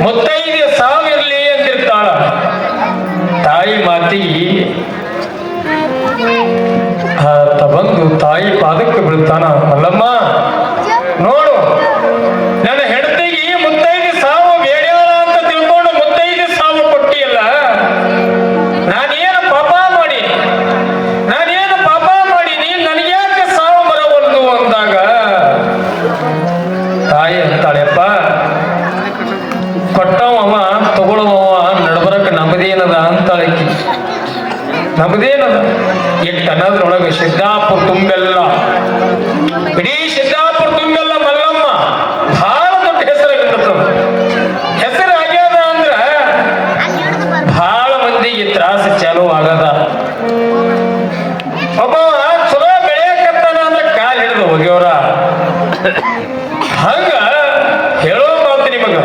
ಮುತ್ತೈದೆ ಸಾವಿರಲಿ ಅಂದಿರ್ತಾಳ. ತಾಯಿ ಮಾತಿಗೆ ಆತ ಬಂದು ತಾಯಿ ಪಾದಕ್ಕೆ ಬೀಳ್ತಾನ. ಮಲ್ಲಮ್ಮ ನೋಡು, ನನ್ನ ಹೆಂಡತಿಗೆ ಮುತ್ತೈದೆ ಸಾವು ಬೇಡ್ಯಾಳ ಅಂತ ತಿಳ್ಕೊಂಡು ಮುತ್ತೈದೆ ಸಾವು ಕೊಟ್ಟಿಯಲ್ಲ, ನಾನೇನು ಪಾಪ ಮಾಡಿ ನೀನ್ ನನಗ್ಯಾಕೆ ಸಾವು ಬರವಲ್ದು ಅಂದಾಗ ತಾಯಿ ಅಂತಾಳೆಪ್ಪ, ಕೊಟ್ಟವವ ತಗೊಳ್ಳವ ನಡ್ಬರಕ್ ನಮ್ಮದೇನದ ಅಂತಾಳಕಿ. ನಮ್ಮದೇನದ ಎಷ್ಟು ಅನ್ನೋದ್ರೊಳಗೆ ಸಿದ್ದಾಪುರ ತುಂಬೆಲ್ಲ, ಇಡೀ ಸಿದ್ದಾಪುರ ತುಂಬೆಲ್ಲ ಮಲ್ಲಮ್ಮ ಬಹಳ ದೊಡ್ಡ ಹೆಸರಾಗಿರ್ತದ. ಹೆಸರು ಆಗ್ಯದ ಅಂದ್ರ ಬಹಳ ಮಂದಿಗೆ ತ್ರಾಸ ಚಾಲು ಆಗದ. ಒಬ್ಬವ ಚಲೋ ಬೆಳೆಯಕತ್ತಾನ ಅಂದ್ರೆ ಕಾಲ್ ಹಿಡಿದು ಹೋಗ್ಯವ್ರ. ಹಂಗ ಹೇಳೋ ಮಾತು ನಿಮಗ,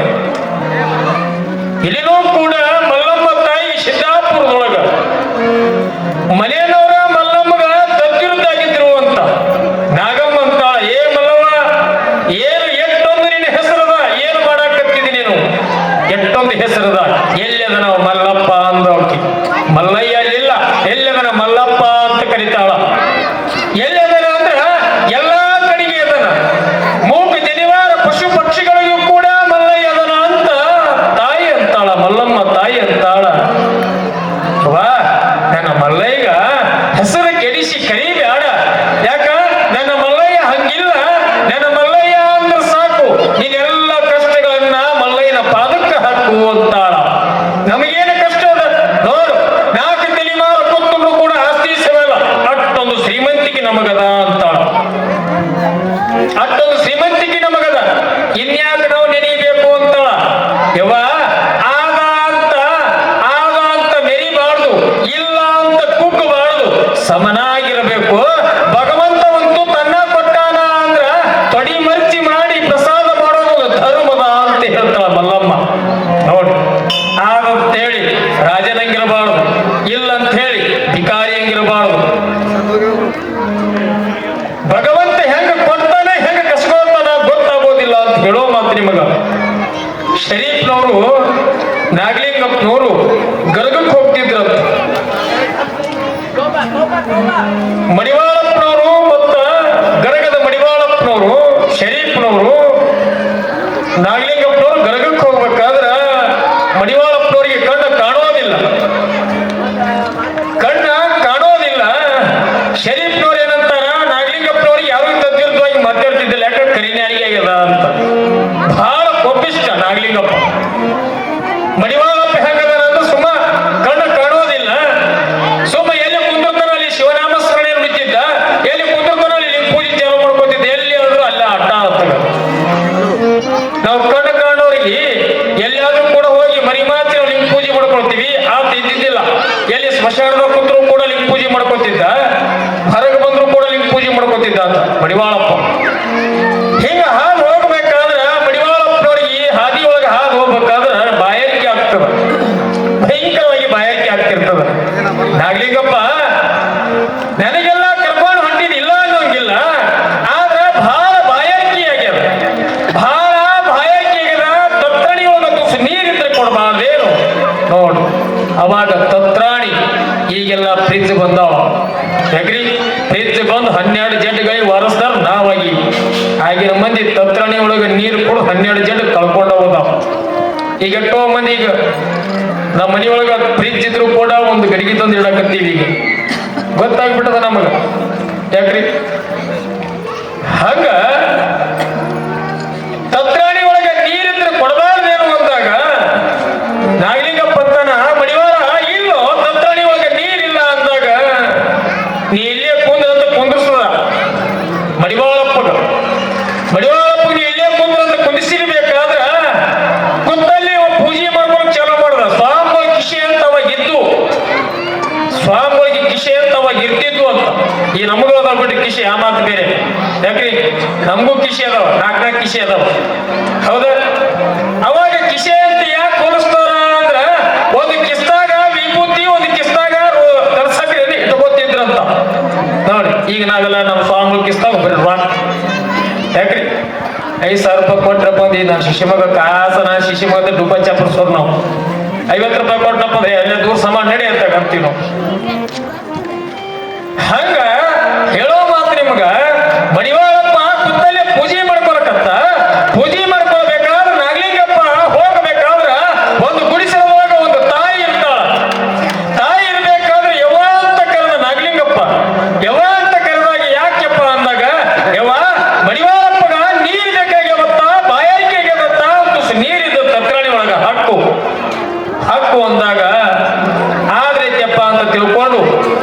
ಇಲ್ಲಿನೂ ಕೂಡ ಮಲ್ಲಮ್ಮ ತಾಯಿ ಸಿದ್ದಾಪುರದೊಳಗ ಮನೆಯವ್ರ ಮಲ್ಲಮ್ಮಗ ತದ್ವಿರುದ್ದಾಗಿದ್ರು ಅಂತ. ನಾಗಮ್ಮ ಅಂತಾಳ, ಏ ಮಲ್ಲವ್ವ, ಏನು ಎಷ್ಟೊಂದು ನಿನ್ನ ಹೆಸರದ, ಏನು ಮಾಡಾಕತ್ತಿದಿ ನೀನು, ಎಷ್ಟೊಂದು ಹೆಸರದ, ಎಲ್ಲದ ನಾವು ಮಲ್ಲಪ್ಪ ಅಂದವಕ್ಕೆ. ಮಲ್ಲಯ್ಯ ಅಲ್ಲಿಲ್ಲ, ಎಲ್ಲದನ ಮಲ್ಲಪ್ಪ ಅಂತ ಕರಿತಾಳ. ಎಲ್ಲದನ ಅಂದ್ರ ಎಲ್ಲಾ ಕಡೆಗೆ ಅದನ, ಮೂಕ ಜನಿವಾರ ಪಶು ಪಕ್ಷಿಗಳಿಗೂ ಕೂಡ ಮಲ್ಲಯ್ಯ ಅದನ ಅಂತ ತಾಯಿ ಅಂತಾಳ. ಮಲ್ಲಮ್ಮ ತಾಯಿ ಅಂತಾಳ, ವಾ ನನ್ನ ಮಲ್ಲಯ್ಯಗ ಹೆಸರು ಕೆಡಿಸಿ ಕರಿಬೇಡ. ಯಾಕ ನನ್ನ ಮಲ್ಲಯ್ಯ ಹಂಗಿಲ್ಲ, ನನ್ನ ಮಲ್ಲಯ್ಯ ಅಂದ್ರೆ ಸಾಕು, ನೀನೆಲ್ಲ ಕಷ್ಟಗಳನ್ನ ಮಲ್ಲಯ್ಯನ ಪಾದಕ್ಕೆ ಹಾಕು ಅಂತಾಳ. ನಮಗೇನು ಕಷ್ಟ ಅದ ನೋಡು, 4 ತಲೆಮಾರು ಕೂತ್ಕೊಂಡು ಕೂಡ ಆಸ್ತಿ ಸೇವಲ್ಲ, ಅಷ್ಟೊಂದು ಶ್ರೀಮಂತಿಕೆ ನಮಗದ ಅಂತಾಳ. ಅಷ್ಟೊಂದು ಶ್ರೀಮಂತಿಕೆ ನಮಗದ, ಇನ್ಯಾಕೆ ನಾವು ನೆನೀಬೇಕು ಅಂತಾಳ. ಯವ್ವ ಆಗ ಅಂತ ಮೆರಿಬಾರ್ದು, ಇಲ್ಲ ಅಂತ ಕುಗ್ಗಬಾರ್ದು, ಸಮನಾಗಿರಬೇಕು. ಭಗವಂತವಂತೂ ತನ್ನ ಕೊಟ್ಟಾನ ಅಂದ್ರ ತೊಡಿ ಮರ್ಚಿ ಮಾಡಿ ಪ್ರಸಾದ ಮಾಡೋದು ಧರ್ಮದ ಅಂತ ಹೇಳ್ತಾಳ ಮಲ್ಲಮ್ಮ. ನೋಡಿ, ಆಗಂತೇಳಿ ರಾಜನಂಗಿರಬಾರ್ದು, ಇಲ್ಲಂತ ಹೇಳಿ ಭಿಕಾರಿ ಹಂಗಿರಬಾರ್ದು. ಭಗವಂತ ಹೆಂಗ ಕೊಡ್ತಾನೆ ಹೆಂಗ ಕಸ್ಕೊಳ್ತಾನ ಗೊತ್ತಾಗೋದಿಲ್ಲ ಅಂತ ಹೇಳೋ ಮಾತು ನಿಮಗ. ಶರೀಫ್ನವರು ನಾಗಲಿಂಗಪ್ಪನವರು ಗರ್ಗಕ್ಕೆ ಹೋಗ್ತಿದ್ರಂತ. ಮಡಿವಾಳಪ್ಪನವರು ಮತ್ತ ಗರಗದ ಮಡಿವಾಳಪ್ಪನವರು ಶರೀಫ್ನವರು ನಾಗಲಿಂಗಪ್ಪನವರು ಗರಗಕ್ಕೆ ಹೋಗ್ಬೇಕಾದ್ರ ಮಡಿವಾಳಪ್ಪನವರಿಗೆ ಕಣ್ಣು ಕಾಣೋದಿಲ್ಲ. ಶರೀಫ್ನವ್ರು ಏನಂತಾರ, ನಾಗಲಿಂಗಪ್ಪನವ್ರಿಗೆ ಯಾವ ತದ್ವಿರುದ್ಧವಾಗಿ ಮಾತಾಡ್ತಿದ್ದಿಲ್ಲ, ಯಾಕೆ ಕರಿನಾಲಿಗೆ ಆಗ್ಯದ ಅಂತ. ಬಹಳ ಕೋಪಿಷ್ಟ ನಾಗಲಿಂಗಪ್ಪ. ಮಡಿವಾಳಪ್ಪ ಹೆಂಗದಾರ ಅಂದ್ರೆ ಸುಮ್ಮ ಕಣ್ಣು ಕಾಣೋದಿಲ್ಲ, ಸುಮ್ಮ ಎಲ್ಲಿ ಕುಂದಿರ್ತಾನ ಅಲ್ಲಿ ಶಿವನಾಮ ಸ್ಮರಣೆ ನುಡಿತಿದ್ದ, ಎಲ್ಲಿ ಕುಂದಿರ್ತಾನ ಅಲ್ಲಿ ಪೂಜೆ ಚಾಲು ಮಾಡ್ಕೊತಿದ್ದ, ಎಲ್ಲಿ ಆದ್ರೂ ಅಲ್ಲ ಅಡ್ಡ ಆಗ್ತದ. ನಾವು ಕಣ್ಣು ಕಾಣೋರಿಗೆ ಎಲ್ಲಿಯಾದ್ರೂ ಕೂಡ ಹೋಗಿ ಮರಿ ಮಾತ್ರ ಲಿಂಗ ಪೂಜೆ ಮಾಡ್ಕೊಳ್ತೀವಿ, ಆತ ಇದ್ದಿದ್ದಿಲ್ಲ. ಎಲ್ಲಿ ಸ್ಮಶಾನದ ಕೂತ್ರು ಕೂಡ ಲಿಂಗ ಪೂಜೆ ಮಾಡ್ಕೊತಿದ್ದ, ಹೊರಗೆ ಬಂದ್ರು ಕೂಡ ಲಿಂಗ ಪೂಜೆ ಮಾಡ್ಕೊತಿದ್ದ ಅಂತ ಮಡಿವಾಳಪ್ಪ. ಹಿಂಗ ಹಾದು ಹೋಗ್ಬೇಕಾದ್ರ ಮಡಿವಾಳಪ್ಪನವ್ರಿಗೆ ಹಾದಿ ಒಳಗೆ ಹಾದು ಹೋಗ್ಬೇಕಾದ್ರ ಬಾಯಾರಿಕೆ ಆಗ್ತದ, ಭಯಂಕರವಾಗಿ ಬಾಯಾರಿಕೆ ಆಗ್ತಿರ್ತದ. ನಾಗಲಿಂಗಪ್ಪ ನನಗೆಲ್ಲ ಕರ್ಕೊಂಡು ಹೊಂಟಿದಿಲ್ಲ ಅನ್ನೋಂಗಿಲ್ಲ, ಆದ್ರ ಬಹಳ ಬಾಯಾರಿಕೆ ಆಗ್ಯದ, ತತ್ರಾಣಿ ಒಳಗ ತುಸು ನೀರಿದ್ರೆ ಕೊಡ್ಬಾರ್ದೇನು. ನೋಡು, ಅವಾಗ ತತ್ರಾಣಿ, ಈಗೆಲ್ಲ ಫ್ರಿಜ್ ಬಂದಾವ, ಯಾಕ್ರಿ ಫ್ರಿಜ್ ಬಂದು 12 ಜಡ್ಗಳಿಗೆ ವಾರಸ್ತಾರ ನಾವಾಗಿ. ಆಗಿನ ಮಂದಿ ತತ್ರಾಣಿ ಒಳಗೆ ನೀರು ಕೊಡು 12 ಜಡ್ ಕಳ್ಕೊಂಡ ಹೋದಾವ. ಈಗ ಎಷ್ಟೋ ಮಂದಿ, ಈಗ ನಮ್ಮ ಮನೆಯೊಳಗ ಫ್ರಿಜ್ ಇದ್ರು ಕೂಡ ಒಂದು ಗಡಿಗೆ ತಂದು ಇಡಕತ್ತೀವಿ. ಈಗ ಗೊತ್ತಾಗ್ಬಿಟ್ಟದ ನಮಗ, ಯಾಕ್ರಿ ಹಂಗ ತತ್ರಾಣಿ ಒಳಗೆ ನೀರಿದ್ರೆ ಕೊಡಬಾರ್ದೇನು ಅಂದಾಗ ನಾಗಲಿಂಗಪ್ಪ ಅಂತಾನ, ಮಡಿವಾಳ ಇಲ್ಲೋ ತತ್ರಾಣಿ ಒಳಗೆ ನೀರಿಲ್ಲ ಅಂದಾಗ ನೀ ಇಲ್ಲೇ ಕುಂದ್ರಂತ ಕುಂದಿರ್ತದ. ಮಡಿವಾಳಪ್ಪಗ ನೀ ಇಲ್ಲೇ ಕುಂದ್ರಂತ ಕುಂದಿಸಿರ್ಬೇಕಾದ್ರ ಕುಂತಲ್ಲಿ ಪೂಜೆ ಮಾಡ್ಕೊಂಡು ಚಾಲು ಮಾಡ್ದ. ಸ್ವಾಮ ಕಿಶಿ ಅಂತ ಅವಾಗ ಇದ್ದು, ಸ್ವಾಮ ಈ ನಮಗೂ ಅದಾವ ಬಿಟ್ಟು ಕಿಶಿ ಆ ಮಾತು ಬೇರೆ. ಯಾಕ್ರಿ ನಮಗೂ ಕಿಶಿ ಅದಾವ, ನಾಲ್ಕು ಕಿಶಿ ಅದಾವ, ಹೌದಾ? ಅವಾಗ ಕಿಶೆ ಅಂತ ಯಾಕೆ ಹೋಲಿಸ್ತಾರ ಅಂದ್ರ ಒಂದು ಕಿಸ್ದಾಗ ವಿಭೂತಿ, ಒಂದು ಕಿಸ್ದಾಗ ಕರ್ಸಕ್ರಿ ಇಟ್ಕೋತಿದ್ರಂತ. ನೋಡಿ ಈಗ ನಾವೆಲ್ಲ ನಮ್ಮ ಸ್ವಾಮಿಗಳು ಕಿಸ್ದಾಗ ಬರೀ ಯಾಕ್ರಿ 5,000 ರೂಪಾಯಿ ಕೊಟ್ರಪ್ಪ ಅಂದ್ ನಾನು ಶಿಶಿ ಮಗ ಕಾಸನ ಶಿಶಿ ಮಗದ ಡುಬ್ಬ ಚಾಪರ್ಸೋದು ನಾವು. 50 ರೂಪಾಯಿ ಕೊಟ್ಟನಪ್ಪ ಅಂದ್ರೆ ಅಲ್ಲೇ ದೂರ ಸಮಾನ ನಡಿ ಅಂತ ಅಂತೀವಿ ನಾವು. ಹಂಗ ಹೇಳೋ ಮಾತು ನಿಮ್ಗ ಮಡಿವಾಳಪ್ಪ ಕುತ್ತಲ್ಲೇ ಪೂಜೆ ಮಾಡ್ಕೊಳಕತ್ತ. ಪೂಜೆ ಮಾಡ್ಕೊಳ್ಬೇಕಾದ್ರೆ ನಾಗಲಿಂಗಪ್ಪ ಹೋಗಬೇಕಾದ್ರ ಒಂದು ಗುಡಿಸಲೊಳಗ ಒಂದು ತಾಯಿ ಇರ್ತಾಳ. ತಾಯಿ ಇರ್ಬೇಕಾದ್ರೆ ಯವ್ವ ಅಂತ ಕರೆದ ನಾಗಲಿಂಗಪ್ಪ. ಯವ್ವ ಅಂತ ಕರೆದಾಗ ಯಾಕೆಪ್ಪ ಅಂದಾಗ, ಯವ್ವ ಮಡಿವಾಳಪ್ಪಗ ನೀರ್ ಬೇಕಾಗ್ಯವತ್ತ, ಬಾಯಾರಿಕೆ ಆಗ್ಯವತ್ತ, ನೀರಿದ್ದ ತತ್ರಾಣಿ ಒಳಗ ಹಾಕು ಹಾಕು ಅಂದಾಗ ಆದ್ರೈತಪ್ಪ ಅಂತ ತಿಳ್ಕೊಂಡು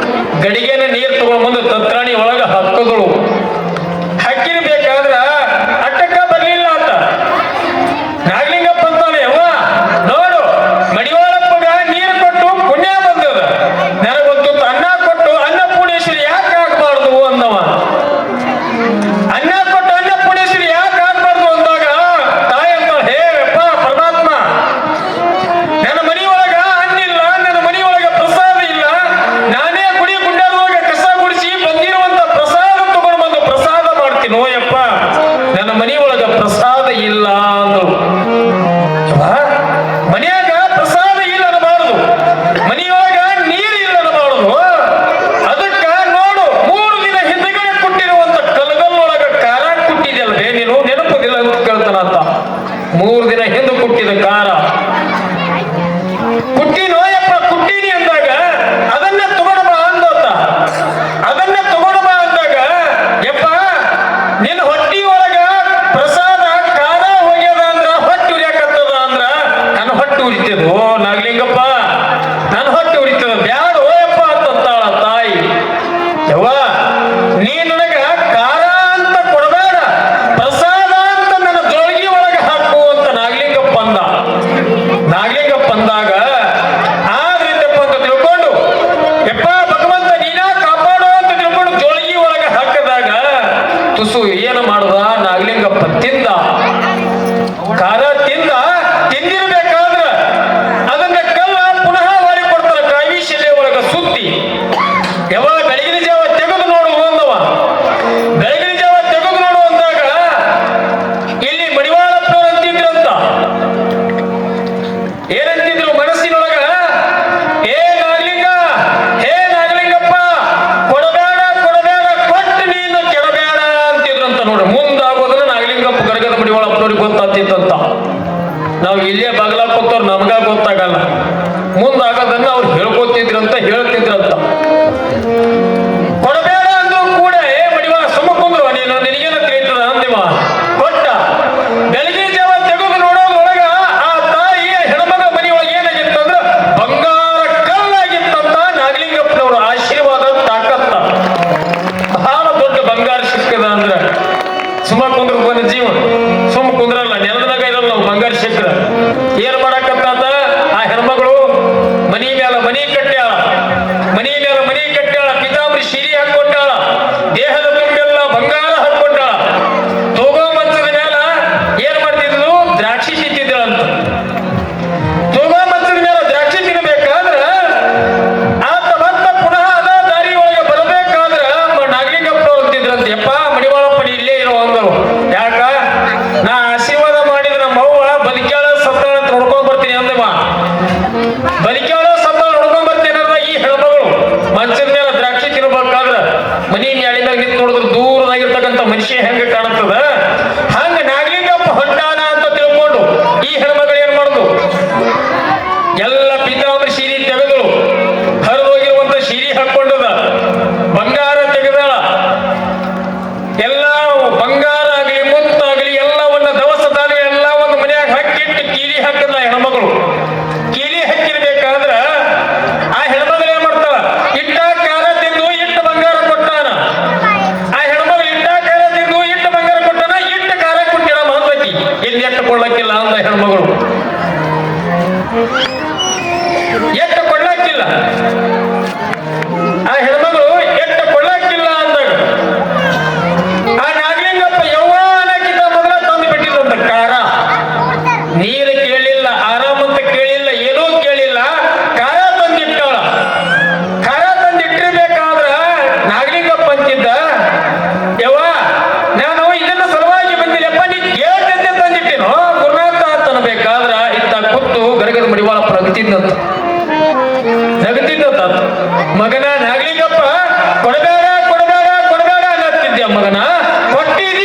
ಗಡಿಗೆನ ನೀರು ತಗೊಂಡ್ ಬಂದು ತತ್ರಾಣಿ ಒಳಗ ಹಾಕಿದಳು. ಹಾಕಿರ್ಬೇಕಾದ್ರ ಅಟ್ಟಕ್ಕ ಬರ್ಲಿಲ್ಲ ಅಂತ ನಾಗಲಿಂಗಪ್ಪ ಅಂತಾನೆ, ಯವ್ವ ನೋಡು ಮಡಿವಾಳಪ್ಪಗ ನೀರು ಕೊಟ್ಟು ಪುಣ್ಯ ಬಂದದ, ನನಗೊಂದು ಅನ್ನ ಕೊಟ್ಟು ಅನ್ನಪೂರ್ಣೇಶ್ವರಿ ಯಾಕೆ ಆಗ್ಬಾರ್ದು ಅಂದವ. ಅನ್ನ ಕೊಟ್ಟು ಅನ್ನಪೂರ್ಣೇಶ್ವರಿ ಯಾಕೆ ಆಗ್ಬಾರ್ದು ಅಂದಾಗ ತಾಯಿ ಅಂತ, ಹೇ ಅಪ್ಪ ಪರಮಾತ್ಮ, ನನ್ನ ಮನಿ ಒಳಗ ಅನ್ನಿಲ್ಲ, ನನ್ನ ಮನಿ ಒಳಗ ಪ್ರಸಾದ ಇಲ್ಲ, ನಾನೇ ಗುಡಿ ಗುಂಡದೊಳಗ ಕಸ ಗುಡಿಸಿ ಬಂದಿರುವಂತ ಪ್ರಸಾದ ತಗೊಂಡು ಬಂದು ಪ್ರಸಾದ ಮಾಡ್ತೀನಿ. ಓಯಪ್ಪ ನನ್ನ ಮನಿ ಒಳಗ ಪ್ರಸಾದ ಇಲ್ಲ ಅಂದ್ರು. ಮನ್ಯಾಗ ಪ್ರಸಾದ ಇಲ್ಲ ಅನ್ನಬಾರದು, ಮನಿಯೊಳಗ ನೀರು ಇಲ್ಲ ಅನ್ನಬಾರದು. ಅದಕ್ಕ ನೋಡು 3 ದಿನ ಹಿಂದಗಡೆ ಕೊಟ್ಟಿರುವಂತ ಕಲಗಲ್ಲೊಳಗ ಖಾರ ಕುಟ್ಟಿದೆಯಲ್ವೇ ನೀನು, ನೆನಪದಿಲ್ಲ ಅಂತ ಕೇಳ್ತಾನಂತ. 3 ದಿನ ಹಿಂದೆ ಕುಟ್ಟಿದ ಖಾರ ಕುಟ್ಟಿನೋಯಪ್ಪ, ಕುಟ್ಟೀನಿ ಅಂದಾಗ ಅದನ್ನ ತಗೊಂಡು ಬಾ ಅಂದೋತ. ಅದನ್ನ ತಗೊಂಡು ಬಾ ಅಂದಾಗ, ಯಪ್ಪ ನಿನ್ನ ಹೊಟ್ಟಿ ಒಳಗ ಪ್ರಸಾದ ಖಾರ ಹೋಗ್ಯದ ಅಂದ್ರ ಹೊಟ್ಟಿ ಉರಿಯಾಕತ್ತದ ಅಂದ್ರ ನನ್ನ ಹೊಟ್ಟಿ ಉರಿತದ. ಓ ನಾಗಲಿಂಗಪ್ಪ ನನ್ನ ಹೊಟ್ಟಿ ಉರಿತದ, ಬ್ಯಾಡ ಓಯಪ್ಪ ಅಂತಂತಾಳ ತಾಯಿ. ಯವ್ವ ನೀ ನನಗ ಖಾರ ಅಂತ ಕೊಡಬೇಡ, ಪ್ರಸಾದ ಅಂತ ನನ್ನ ಜೋಳಿಗೆ ಒಳಗ ಹಾಕು ಅಂತ ನಾಗಲಿಂಗಪ್ಪ ಅಂದ. ನಾಗಲಿಂಗಪ್ಪ ಅಂದಾಗ ಆದ್ರಿದ್ದಪ್ಪ ಅಂತ ತಿಳ್ಕೊಂಡು, ಯಪ್ಪ ಭಗವಂತ ನೀನ ಕಾಪಾಡು ಅಂತ ತಿಳ್ಕೊಂಡು ಜೋಳಿಗೆ ಒಳಗ ಹಾಕಿದಾಗ ತುಸು ಏನು ಮಾಡುದ ನಾಗಲಿಂಗಪ್ಪ ತಿಂದ. ಖಾರ ತಿಂದಿರ್ಬೇಕಾದ್ರ ಅದನ್ನ ಕಲ್ಲ ಪುನಃ ವಾರಿ ಕೊಡ್ತಾರ ಕಾವಿ ಶಿಲೆ ಒಳಗ ಸುತ್ತಿ. ಯಾವಾಗ ಬೆಳಗಿನ ಜಾವ ತೆಗೆದು ನೋಡು ಅಂದವ. ಬೆಳಗಿನ ಜಾವ ತೆಗೆದು ನೋಡು ಅಂದಾಗ ಇಲ್ಲಿ ಮಡಿವಾಳಪ್ಪ ಅಂತಿದ್ರಂತ. ಏನಂತಿದ್ರು ಮನಸ್ಸಿನೊಳಗ, ಹೇ ನಾಗಲಿಂಗ, ಹೇ ನಾಗಲಿಂಗಪ್ಪ, ಕೊಡಬೇಡ ಕೊಡಬೇಡ, ಕೊಟ್ಟು ನೀನು ಕೆಡಬೇಡ ಅಂತಿದ್ರಂತ. ನೋಡಿ ಮುಂದಾಗೋದನ್ನ ನಾಗಲಿಂಗಪ್ಪ ಗರಗದ ಮಡಿವಾಳಪ್ಪನವ್ರಿಗೆ ಗೊತ್ತಾಗ್ತಿತ್ತಂತ. ನಾವು ಇಲ್ಲೇ ಬಾಗ್ಲಾಗ ಕೂತವ್ರು ನಮ್ಗ ಗೊತ್ತಾಗಲ್ಲ, ಮುಂದಾಗೋದನ್ನ ಅವ್ರು ಹೇಳ್ಕೊತಿದ್ರಂತ, ಹೇಳ್ತಿದ್ರಂತ. ಕೊಡಬೇಡ ಅಂದ್ರೂ ಕೂಡ ಏ ಮಡಿವಾಳ ಸುಮ್ಮ ಕುಂದ್ರು, ನೀನು ನಿನಗೇನ ತಿಳಿತದ ಅಂದಿವ. ಕೊಟ್ಟ. ಬೆಳಗಿನ ಜಾವ ತೆಗೆದು ನೋಡೋದ್ರೊಳಗ ಆ ತಾಯಿಯ ಹೆಣ್ಮಗ ಮನಿ ಒಳಗೆ ಏನಾಗಿತ್ತಂದ್ರ ಬಂಗಾರ ಕಲ್ಲಾಗಿತ್ತಂತ. ನಾಗಲಿಂಗಪ್ಪನವ್ರ ಆಶೀರ್ವಾದ ತಾಕತ್ತ, ಬಹಳ ದೊಡ್ಡ ಬಂಗಾರ ಸಿಕ್ಕದ ಅಂದ್ರ ಸುಮ್ಮ ಕುಂದ್ರ ಬಂದ ಜೀವ ಸುಮ್ಮ ಕುಂದ್ರಲ್ಲ, ನೆಲದಾಗ ಇರಲ್ಲ ನಾವು. ಬಂಗಾರ ಸಿಕ್ಕದ ಏನ್ ಮಾಡಕತ್ತ ಆ ಹೆಣ್ಮಗಳು ಮನಿ ಮ್ಯಾಲ ಮನಿ ಕಟ್ಟ್ಯಾಳ, ಮನಿ ಮ್ಯಾಲ ಮನಿ ಕಟ್ಟ್ಯಾಳ, ಪಿತಾಂಬರಿ ಸೀರೆ ಹಾಕೊಂಡಾಳ, ದೇಹದ ತುಂಬೆಲ್ಲ ಬಂಗಾರ ಹಾಕೊಂಡಾಳ. ತೂಗೋ ಮಂಚದ ಮ್ಯಾಲ ಏನ್ ಮಾಡ್ತಿದ್ರು, ದ್ರಾಕ್ಷಿ ತಿಂತಿದ್ರಂತ. ತೂಗೋ ಮಂಚದ ಮ್ಯಾಲ ದ್ರಾಕ್ಷಿ ತಿನ್ಬೇಕಾದ್ರ ಆತ ಮತ್ತೆ ಪುನಃ ಅದ ದಾರಿ ಒಳಗೆ ಬರಬೇಕಾದ್ರ ನಾಗಲಿಂಗಪ್ಪ ಅಂತಿದ್ರಂತ, ಯಪ್ಪ ಮಡಿವಾಳಪ್ಪ ನೀ ಇಲ್ಲೇ ಇರೋ ಅಂದರು. ಯಾಕ ನಾ ಆಶೀರ್ವಾದ ಮಾಡಿದ ನಮ್ಮ ಅವ್ವ ಬದುಕ್ಯಾಳ ಸತ್ತಾಳ ಅಂತ ನೋಡ್ಕೊಂಡ್ ಬರ್ತೀನಿ ಅಂದವ. ಬದುಕ್ಯಾಳ ಸತ್ತಾಳ ನೋಡ್ಕೊಂಡ್ ಬರ್ತೀನಿ ಅನ್ನೋದ ಈ ಹೆಣ್ಮಗಳು ಮಂಚದ ಮೇಲೆ ದ್ರಾಕ್ಷಿ ತಿನ್ಬೇಕಾದ್ರ ಮನಿ ಮ್ಯಾಳಿನಾಗ ನಿಂತು ನೋಡಿದ್ರೆ ದೂರದಾಗಿರ್ತಕ್ಕಂಥ ಮನುಷ್ಯ ಹೆಂಗ ಕಾಣುತ್ತದ, ಹಂಗ ನಾಗಲಿಂಗಪ್ಪ ಹೊಂಟಾನ ಅಂತ ತಿಳ್ಕೊಂಡು ಈ ಹೆಣ್ಮಗಳು ಏನ್ ಮಾಡುದು, ಎಲ್ಲ ಪಿತಾಂಬರಿ ಸೀರೆ ತೆಗೆದಳು, ಹರಿದೋಗಿರುವಂತ ಸೀರೆ ಹಾಕೊಂಡದ, ಬಂಗಾರ ತೆಗೆದಾಳ. ಎಲ್ಲ ಬಂಗಾರ ಆಗಲಿ ಮುತ್ತಾಗಲಿ ಎಲ್ಲವನ್ನ ದವಸದಾಗಲಿ ಎಲ್ಲ ಒಂದು ಮನ್ಯಾಗ ಹಾಕಿಟ್ಟು ಕೀಲಿ ಹಾಕಿದ್ಲ ಹೆಣ್ಮಗಳು. ಕೀಲಿ ಹಾಕಿರ್ಬೇಕಾದ್ರ ಆ ಹೆಣ್ಮಗಳು ಏನ್ ಮಾಡ್ತಾಳ, ಇಟ್ಟ ಖಾರ ತಿಂದು ಇಟ್ಟು ಬಂಗಾರ ಕೊಟ್ಟಾನ. ಆ ಹೆಣ್ಮಗಳು ಇಟ್ಟ ಖಾರ ತಿಂದು ಗೊತ್ತಾತು. ಮಗನ ನಾಗಲಿಂಗಪ್ಪ ಕೊಡಬೇಡ ಕೊಡಬೇಡ ಕೊಡಬೇಡ ಅನ್ನತ್ತಿದ್ಯ ಮಗನ, ಕೊಟ್ಟಿದ್ಯ